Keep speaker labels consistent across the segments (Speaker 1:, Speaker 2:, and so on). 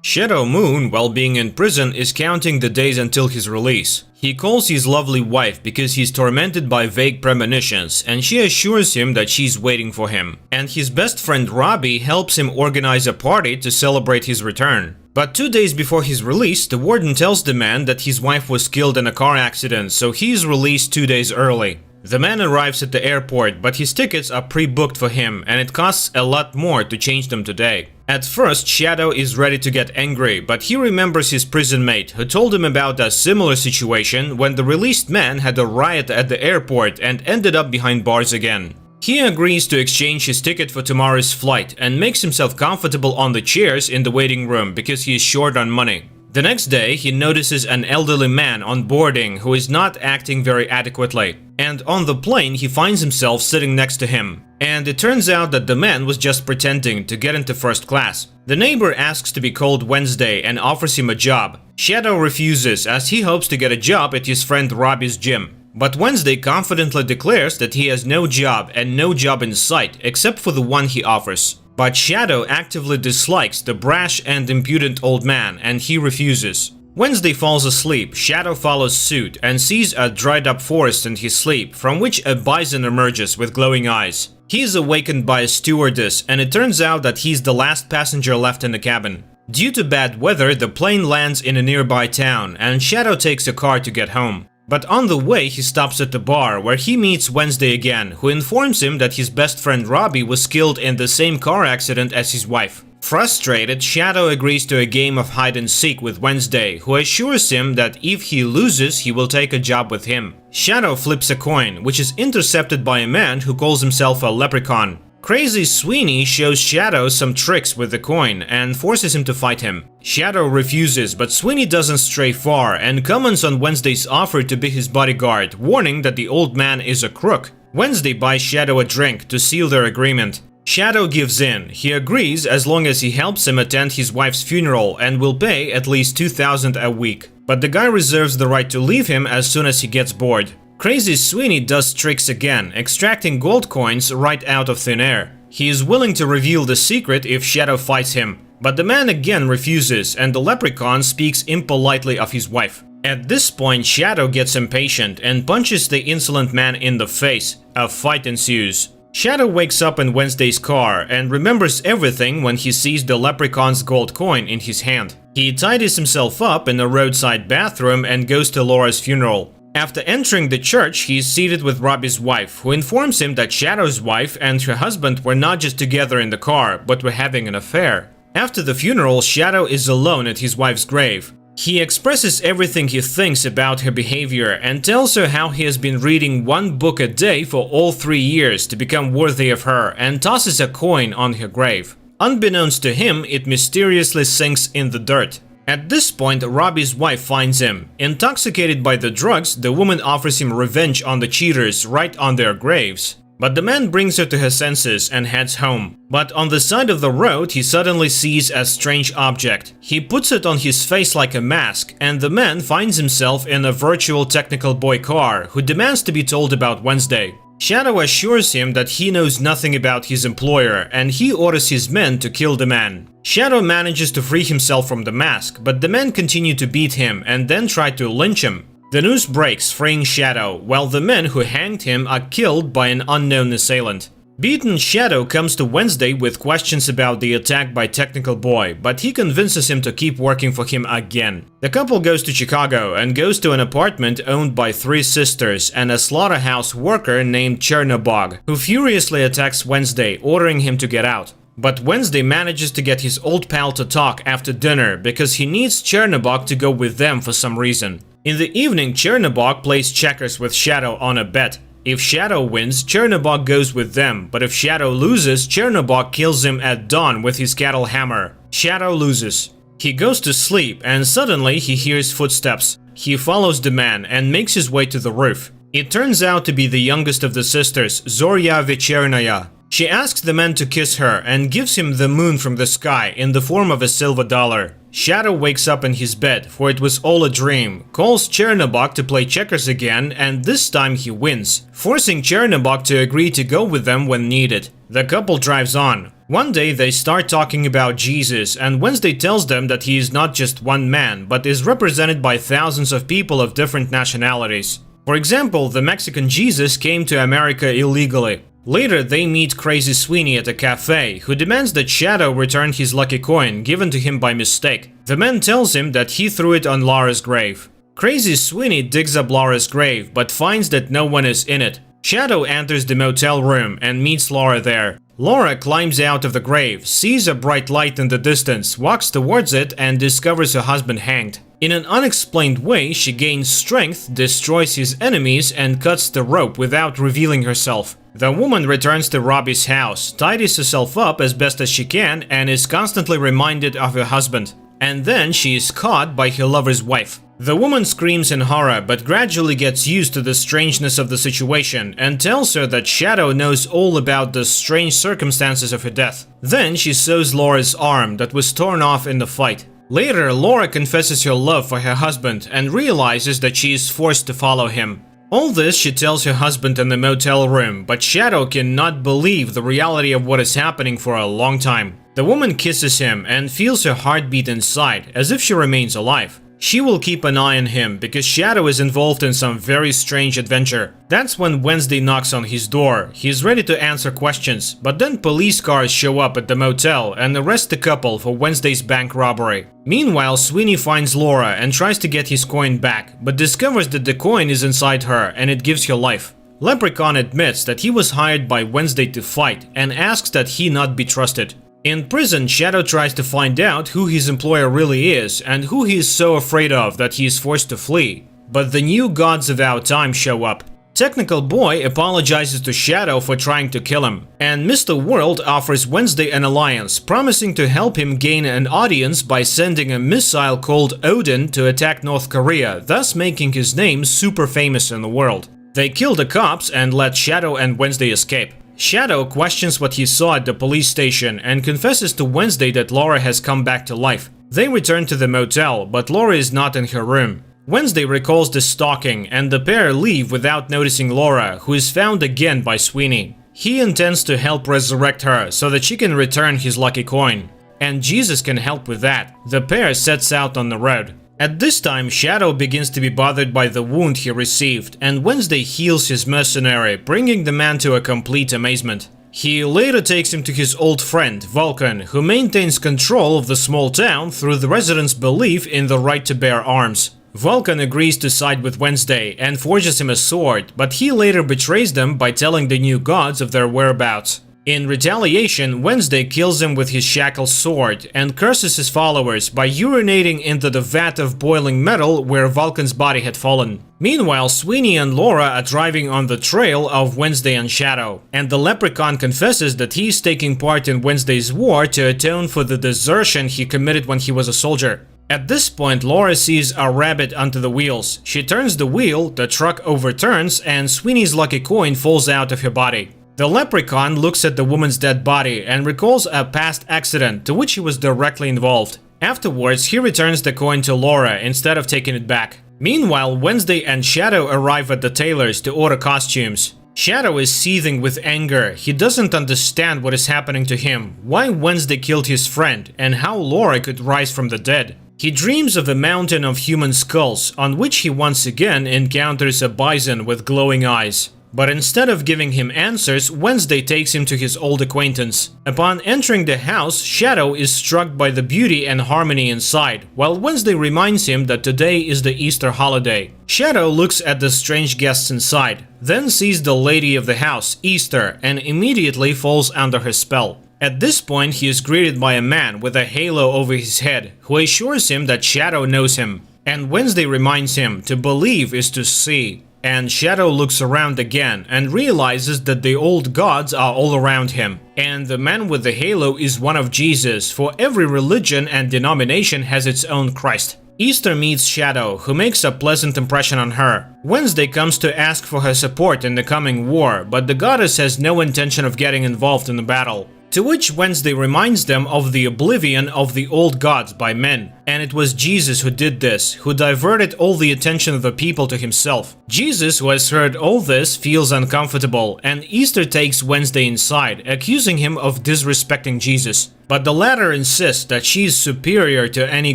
Speaker 1: Shadow Moon, while being in prison, is counting the days until his release. He calls his lovely wife because he's tormented by vague premonitions, and she assures him that she's waiting for him. And his best friend Robbie helps him organize a party to celebrate his return. But 2 days before his release, the warden tells the man that his wife was killed in a car accident, so he is released 2 days early. The man arrives at the airport, but his tickets are pre-booked for him, and it costs a lot more to change them today. At first, Shadow is ready to get angry, but he remembers his prison mate, who told him about a similar situation when the released man had a riot at the airport and ended up behind bars again. He agrees to exchange his ticket for tomorrow's flight and makes himself comfortable on the chairs in the waiting room because he is short on money. The next day, he notices an elderly man on boarding who is not acting very adequately. And on the plane, he finds himself sitting next to him. And it turns out that the man was just pretending to get into first class. The neighbor asks to be called Wednesday and offers him a job. Shadow refuses as he hopes to get a job at his friend Robbie's gym. But Wednesday confidently declares that he has no job and no job in sight except for the one he offers. But Shadow actively dislikes the brash and impudent old man, and he refuses. Wednesday falls asleep, Shadow follows suit and sees a dried up forest in his sleep, from which a bison emerges with glowing eyes. He is awakened by a stewardess, and it turns out that he's the last passenger left in the cabin. Due to bad weather, the plane lands in a nearby town, and Shadow takes a car to get home. But on the way, he stops at the bar, where he meets Wednesday again, who informs him that his best friend Robbie was killed in the same car accident as his wife. Frustrated, Shadow agrees to a game of hide-and-seek with Wednesday, who assures him that if he loses, he will take a job with him. Shadow flips a coin, which is intercepted by a man who calls himself a leprechaun. Crazy Sweeney shows Shadow some tricks with the coin and forces him to fight him. Shadow refuses, but Sweeney doesn't stray far and comments on Wednesday's offer to be his bodyguard, warning that the old man is a crook. Wednesday buys Shadow a drink to seal their agreement. Shadow gives in. He agrees as long as he helps him attend his wife's funeral and will pay at least $2,000 a week. But the guy reserves the right to leave him as soon as he gets bored. Crazy Sweeney does tricks again, extracting gold coins right out of thin air. He is willing to reveal the secret if Shadow fights him, but the man again refuses, and the leprechaun speaks impolitely of his wife. At this point, Shadow gets impatient and punches the insolent man in the face. A fight ensues. Shadow wakes up in Wednesday's car and remembers everything when he sees the leprechaun's gold coin in his hand. He tidies himself up in a roadside bathroom and goes to Laura's funeral. After entering the church, he is seated with Robbie's wife, who informs him that Shadow's wife and her husband were not just together in the car, but were having an affair. After the funeral, Shadow is alone at his wife's grave. He expresses everything he thinks about her behavior and tells her how he has been reading one book a day for all 3 years to become worthy of her, and tosses a coin on her grave. Unbeknownst to him, it mysteriously sinks in the dirt. At this point, Robbie's wife finds him. Intoxicated by the drugs, the woman offers him revenge on the cheaters right on their graves. But the man brings her to her senses and heads home. But on the side of the road, he suddenly sees a strange object. He puts it on his face like a mask, and the man finds himself in a virtual technical boy car, who demands to be told about Wednesday. Shadow assures him that he knows nothing about his employer, and he orders his men to kill the man. Shadow manages to free himself from the mask, but the men continue to beat him and then try to lynch him. The news breaks, freeing Shadow, while the men who hanged him are killed by an unknown assailant. Beaten, Shadow comes to Wednesday with questions about the attack by Technical Boy, but he convinces him to keep working for him again. The couple goes to Chicago and goes to an apartment owned by 3 sisters and a slaughterhouse worker named Chernobog, who furiously attacks Wednesday, ordering him to get out. But Wednesday manages to get his old pal to talk after dinner because he needs Chernobog to go with them for some reason. In the evening, Chernobog plays checkers with Shadow on a bet. If Shadow wins, Chernobog goes with them, but if Shadow loses, Chernobog kills him at dawn with his cattle hammer. Shadow loses. He goes to sleep and suddenly he hears footsteps. He follows the man and makes his way to the roof. It turns out to be the youngest of the sisters, Zorya Vechernaya. She asks the man to kiss her and gives him the moon from the sky in the form of a silver dollar. Shadow wakes up in his bed, for it was all a dream, calls Chernobog to play checkers again, and this time he wins, forcing Chernobog to agree to go with them when needed. The couple drives on. One day they start talking about Jesus, and Wednesday tells them that he is not just one man, but is represented by thousands of people of different nationalities. For example, the Mexican Jesus came to America illegally. Later, they meet Crazy Sweeney at a cafe, who demands that Shadow return his lucky coin given to him by mistake. The man tells him that he threw it on Laura's grave. Crazy Sweeney digs up Laura's grave, but finds that no one is in it. Shadow enters the motel room and meets Laura there. Laura climbs out of the grave, sees a bright light in the distance, walks towards it, and discovers her husband hanged. In an unexplained way, she gains strength, destroys his enemies, and cuts the rope without revealing herself. The woman returns to Robbie's house, tidies herself up as best as she can, and is constantly reminded of her husband. And then she is caught by her lover's wife. The woman screams in horror, but gradually gets used to the strangeness of the situation and tells her that Shadow knows all about the strange circumstances of her death. Then she sews Laura's arm that was torn off in the fight. Later, Laura confesses her love for her husband and realizes that she is forced to follow him. All this she tells her husband in the motel room, but Shadow cannot believe the reality of what is happening for a long time. The woman kisses him and feels her heartbeat inside, as if she remains alive. She will keep an eye on him because Shadow is involved in some very strange adventure. That's when Wednesday knocks on his door. He's ready to answer questions, but then police cars show up at the motel and arrest the couple for Wednesday's bank robbery. Meanwhile, Sweeney finds Laura and tries to get his coin back, but discovers that the coin is inside her and it gives her life. Leprechaun admits that he was hired by Wednesday to fight and asks that he not be trusted. In prison, Shadow tries to find out who his employer really is and who he is so afraid of that he is forced to flee. But the new gods of our time show up. Technical Boy apologizes to Shadow for trying to kill him, and Mr. World offers Wednesday an alliance, promising to help him gain an audience by sending a missile called Odin to attack North Korea, thus making his name super famous in the world. They kill the cops and let Shadow and Wednesday escape. Shadow questions what he saw at the police station and confesses to Wednesday that Laura has come back to life. They return to the motel, but Laura is not in her room. Wednesday recalls the stalking, and the pair leave without noticing Laura, who is found again by Sweeney. He intends to help resurrect her so that she can return his lucky coin. And Jesus can help with that. The pair sets out on the road. At this time, Shadow begins to be bothered by the wound he received, and Wednesday heals his mercenary, bringing the man to a complete amazement. He later takes him to his old friend, Vulcan, who maintains control of the small town through the residents' belief in the right to bear arms. Vulcan agrees to side with Wednesday and forges him a sword, but he later betrays them by telling the new gods of their whereabouts. In retaliation, Wednesday kills him with his shackled sword and curses his followers by urinating into the vat of boiling metal where Vulcan's body had fallen. Meanwhile, Sweeney and Laura are driving on the trail of Wednesday and Shadow, and the Leprechaun confesses that he is taking part in Wednesday's war to atone for the desertion he committed when he was a soldier. At this point, Laura sees a rabbit under the wheels. She turns the wheel, the truck overturns, and Sweeney's lucky coin falls out of her body. The Leprechaun looks at the woman's dead body and recalls a past accident to which he was directly involved. Afterwards, he returns the coin to Laura instead of taking it back. Meanwhile, Wednesday and Shadow arrive at the tailor's to order costumes. Shadow is seething with anger. He doesn't understand what is happening to him, why Wednesday killed his friend, and how Laura could rise from the dead. He dreams of a mountain of human skulls, on which he once again encounters a bison with glowing eyes. But instead of giving him answers, Wednesday takes him to his old acquaintance. Upon entering the house, Shadow is struck by the beauty and harmony inside, while Wednesday reminds him that today is the Easter holiday. Shadow looks at the strange guests inside, then sees the lady of the house, Easter, and immediately falls under her spell. At this point, he is greeted by a man with a halo over his head, who assures him that Shadow knows him. And Wednesday reminds him to believe is to see. And Shadow looks around again and realizes that the old gods are all around him. And the man with the halo is one of Jesus, for every religion and denomination has its own Christ. Easter meets Shadow, who makes a pleasant impression on her. Wednesday comes to ask for her support in the coming war, but the goddess has no intention of getting involved in the battle. To which Wednesday reminds them of the oblivion of the old gods by men. And it was Jesus who did this, who diverted all the attention of the people to himself. Jesus, who has heard all this, feels uncomfortable, and Easter takes Wednesday inside, accusing him of disrespecting Jesus. But the latter insists that she is superior to any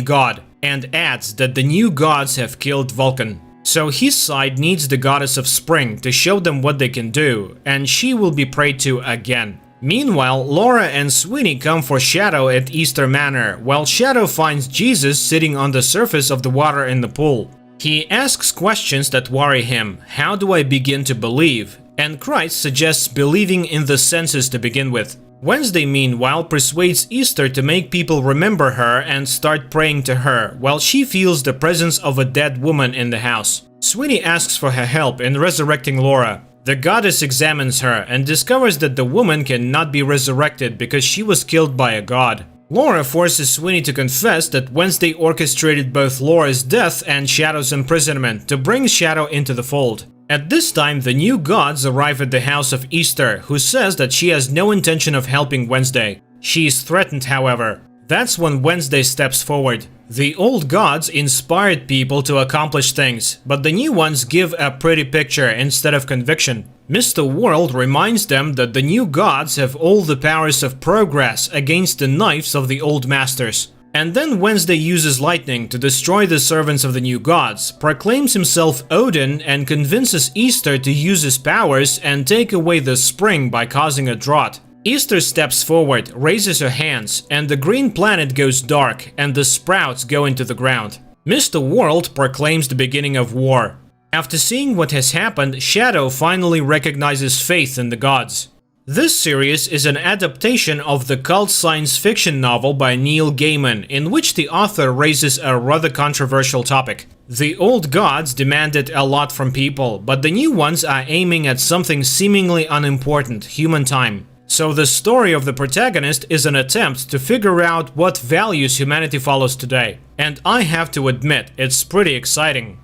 Speaker 1: god, and adds that the new gods have killed Vulcan. So his side needs the goddess of spring to show them what they can do, and she will be prayed to again. Meanwhile, Laura and Sweeney come for Shadow at Easter Manor, while Shadow finds Jesus sitting on the surface of the water in the pool. He asks questions that worry him. How do I begin to believe? And Christ suggests believing in the senses to begin with. Wednesday, meanwhile, persuades Easter to make people remember her and start praying to her, while she feels the presence of a dead woman in the house. Sweeney asks for her help in resurrecting Laura. The goddess examines her and discovers that the woman cannot be resurrected because she was killed by a god. Laura forces Sweeney to confess that Wednesday orchestrated both Laura's death and Shadow's imprisonment to bring Shadow into the fold. At this time, the new gods arrive at the house of Easter, who says that she has no intention of helping Wednesday. She is threatened, however. That's when Wednesday steps forward. The old gods inspired people to accomplish things, but the new ones give a pretty picture instead of conviction. Mr. World reminds them that the new gods have all the powers of progress against the knives of the old masters. And then Wednesday uses lightning to destroy the servants of the new gods, proclaims himself Odin, and convinces Easter to use his powers and take away the spring by causing a drought. Easter steps forward, raises her hands, and the green planet goes dark and the sprouts go into the ground. Mr. World proclaims the beginning of war. After seeing what has happened, Shadow finally recognizes faith in the gods. This series is an adaptation of the cult science fiction novel by Neil Gaiman, in which the author raises a rather controversial topic. The old gods demanded a lot from people, but the new ones are aiming at something seemingly unimportant, human time. So the story of the protagonist is an attempt to figure out what values humanity follows today. And I have to admit, it's pretty exciting.